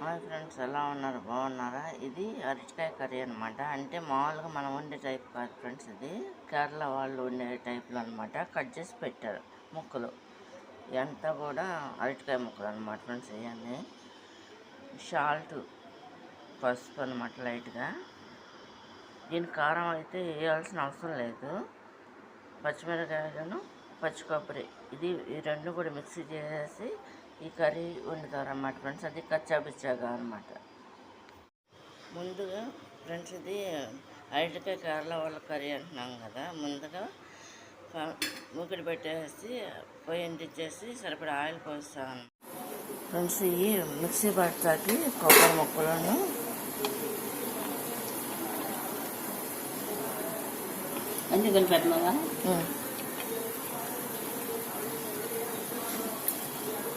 Hi friends, ఎలా ఉన్నారు? బాగున్నారా? ఇది అరటికాయ కర్రీ అనమాట. అంటే మామూలుగా మనం వండే టైప్ కాదు ఫ్రెండ్స్. ఇది కేరళ వాళ్ళు వండే టైప్లో అనమాట. కట్ చేసి పెట్టారు ముక్కలు. ఇదంతా కూడా అరటికాయ ముక్కలు అనమాట ఫ్రెండ్స్. ఇవన్నీ సాల్ట్, పసుపు అనమాట లైట్గా. దీనికి కారం అయితే వేయాల్సిన అవసరం లేదు. పచ్చిమిరకాయలను, పచ్చి కొబ్బరి, ఈ రెండు కూడా మిక్సీ చేసేసి ఈ కర్రీ వండుతారన్నమాట ఫ్రెండ్స్. అది కచ్చాపిచ్చాగా అనమాట. ముందుగా ఫ్రెండ్స్, ఇది అరటికాయ కేరళ వాళ్ళ కర్రీ అంటున్నాం కదా. ముందుగా మూకిడి పెట్టేసి పొయ్యి అంటించేసి సరిపడా ఆయిల్ పోస్తాను ఫ్రెండ్స్. ఈ మిక్సీ పట్టాకి కొబ్బరి ముక్కలను అన్నీ కలిపెట్టినావా?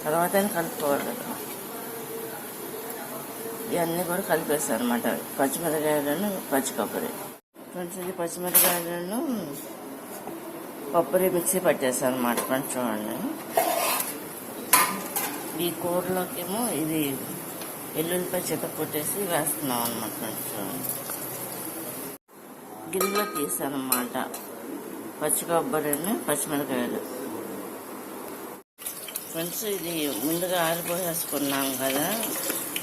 తర్వాత కలుపుకోవాలి కదా. ఇవన్నీ కూడా కలిపేస్తాను అనమాట. పచ్చిమిరకాయలను, పచ్చి కొబ్బరి ఫ్రెండ్స్. ఇది పచ్చిమిరకాయలను కొబ్బరి మిక్సీ పట్టేస్తాను అనమాట ఫ్రెండ్స్. చూడండి, ఈ కూరలోకేమో ఇది ఎల్లుల్లిపై చెత్త కొట్టేసి వేస్తున్నాం అనమాట ఫ్రెండ్స్. చూడండి, గిన్నెలో తీసాను అన్నమాట పచ్చి కొబ్బరిని, పచ్చిమిరకాయలు ఫ్రెండ్స్. ఇది ముందుగా ఆయిల్ పోసేసుకున్నాం కదా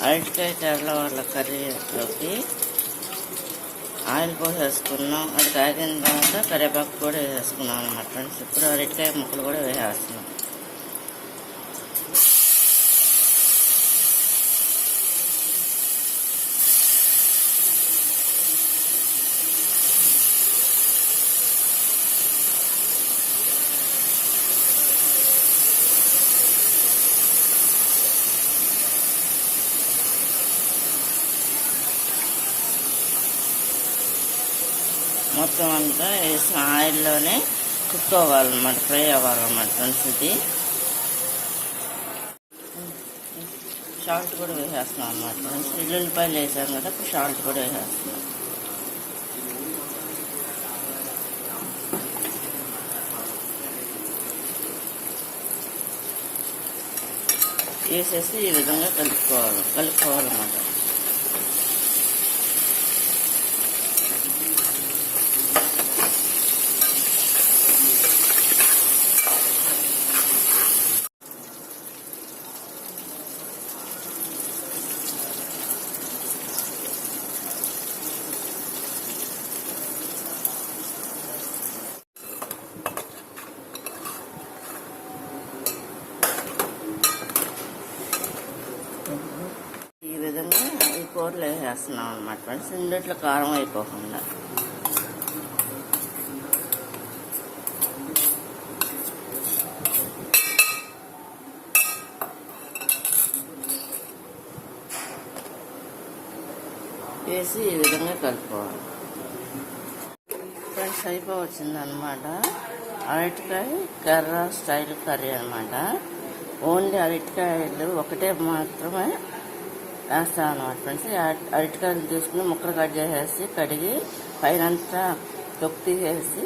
అరటికాయ కేరళ వాళ్ళ కర్రీలోకి. ఆయిల్ పోసేసుకున్నాం. అది కాగిన తర్వాత కరివేపాకు కూడా వేసేసుకున్నాం అన్నమాట ఫ్రెండ్స్. ఇప్పుడు అరటికాయ ముక్కలు కూడా వేసేస్తున్నాం. మొత్తం అంతా వేసి ఆయిల్లోనే కుక్ అవ్వాలన్నమాట, ఫ్రై అవ్వాలన్నమాట ఫ్రెండ్స్. ఇది సాల్ట్ కూడా వేసేస్తున్నాం అన్నమాట ఫ్రెండ్స్. ఎల్లుల్లిపాయలు వేసాం కదా, ఇప్పుడు సాల్ట్ కూడా వేసేస్తున్నాం. వేసేసి ఈ విధంగా కలుపుకోవాలన్నమాట. ఈ విధంగా ఈ కూరలు వేసేస్తున్నాం అనమాట ఫ్రెండ్స్. ఇందులో కారం అయిపోకుండా. వేసి ఈ విధంగా కలుపుకోవాలి ఫ్రెండ్స్. అయిపోవచ్చిందనమాట అరటికాయ కేరళ స్టైల్ కర్రీ అనమాట. ఓన్లీ అరటికాయలు ఒకటే మాత్రమే వేస్తాను అనమాట ఫ్రెండ్స్. అరటికాయలు తీసుకుని ముక్కలు కట్ చేసేసి కడిగి పైనంతా తొక్కు తీసేసి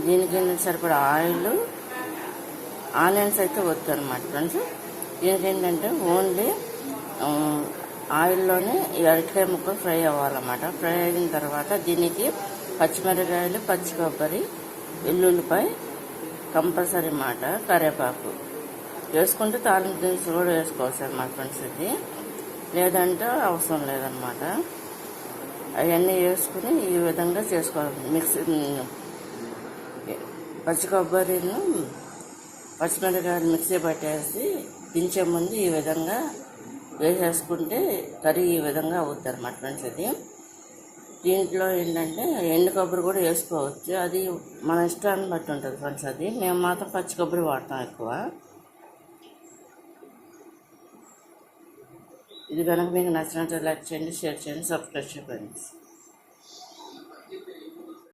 దీనికి సరిపడా ఆయిల్, ఆనియన్స్ అయితే వద్దు అనమాట ఫ్రెండ్స్. దీనికి ఏంటంటే ఓన్లీ ఆయిల్లోనే ఈ అరటికాయ ముక్కలు ఫ్రై అవ్వాలన్నమాట. ఫ్రై అయిన తర్వాత దీనికి పచ్చిమిరకాయలు, పచ్చి కొబ్బరి, ఎల్లుల్లిపాయ కంపల్సరీ అన్నమాట. కరివేపాకు వేసుకుంటే తాలింపు దినుసులు కూడా వేసుకోవచ్చు అన్నమాట ఫ్రెండ్స్. ఇది లేదంటే అవసరం లేదనమాట. అవన్నీ వేసుకుని ఈ విధంగా చేసుకోవాలి. మిక్సీ పచ్చి కొబ్బరిను, పచ్చిమిరకాయలు మిక్సీ పట్టేసి దించే ముందు ఈ విధంగా వేసేసుకుంటే కర్రీ ఈ విధంగా అవుతుంది అన్నమాట ఫ్రెండ్స్. ఇది దీంట్లో ఏంటంటే ఎండు కొబ్బరి కూడా వేసుకోవచ్చు. అది మన ఇష్టాన్ని బట్టి ఉంటుంది ఫ్రెండ్స్. అది మేము మాత్రం పచ్చి కొబ్బరి వాడతాం ఎక్కువ. ఇది కనుక మీకు నచ్చినట్టు లైక్ చేయండి, షేర్ చేయండి, సబ్స్క్రైబ్ చేయండి ఫ్రెండ్స్.